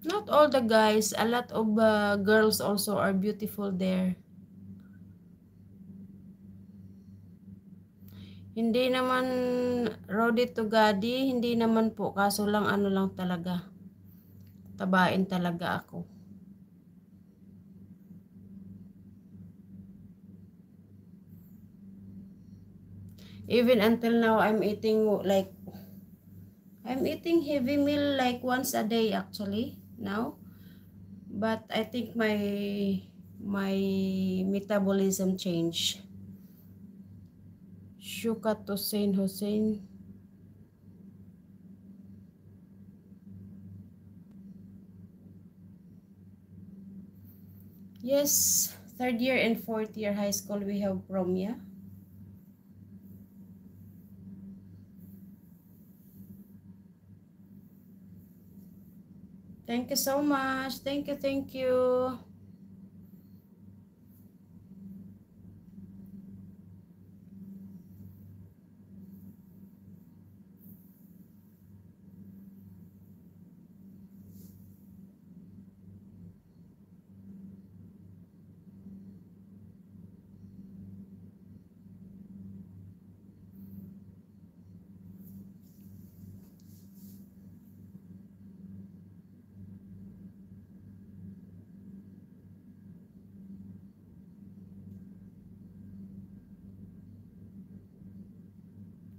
Not all the guys, a lot of girls also are beautiful there. Hindi naman Rodi to Gadi, hindi naman po, kaso lang ano lang talaga. Tabain talaga ako. Even until now, I'm eating heavy meal like once a day actually now. But I think my metabolism changed. Shukat Hussein. Yes, third year and fourth year high school we have prom, yeah. Thank you so much. Thank you, thank you.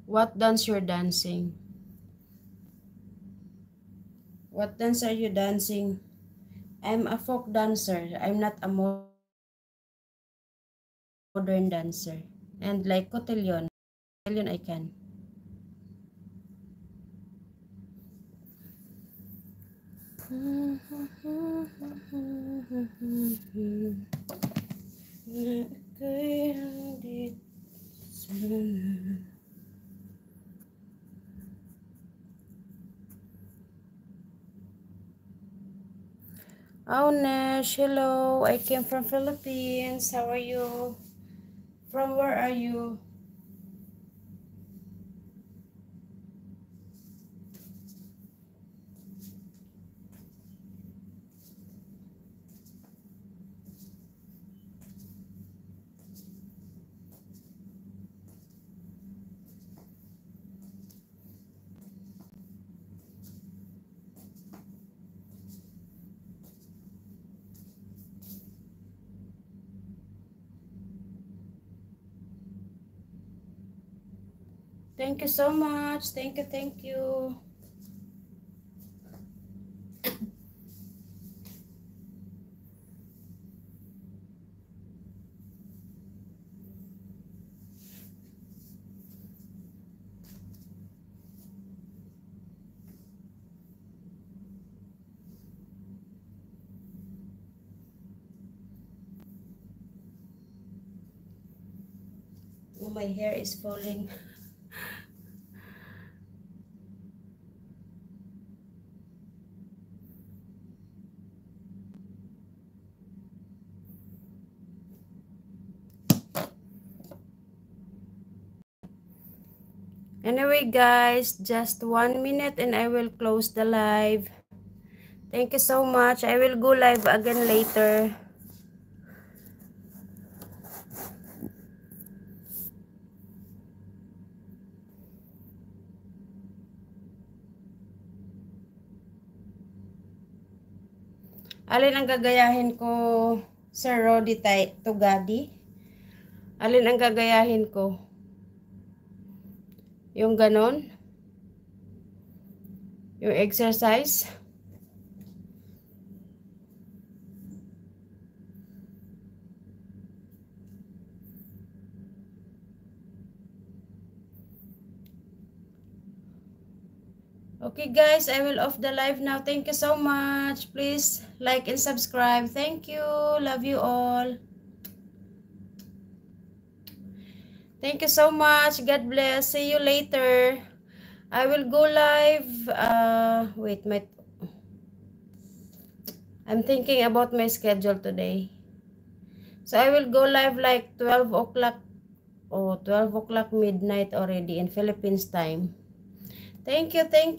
What dance you're dancing? What dance are you dancing? I'm a folk dancer. I'm not a modern dancer. And like cotillion I can. Oh, Nash, hello. I came from Philippines. How are you? From where are you? Thank you so much. Thank you, thank you. Oh, my hair is falling. Anyway, guys, just 1 minute and I will close the live. Thank you so much. I will go live again later. Alin ang gagayahin ko, Sir Rodi Tugadi? Alin ang gagayahin ko? Yung ganon? Yung exercise? Okay, guys, I will off the live now. Thank you so much. Please like and subscribe. Thank you. Love you all. Thank you so much. God bless. See you later. I will go live. Wait, I'm thinking about my schedule today. So I will go live like 12 o'clock or 12 o'clock midnight already in Philippines time. Thank you. Thank you.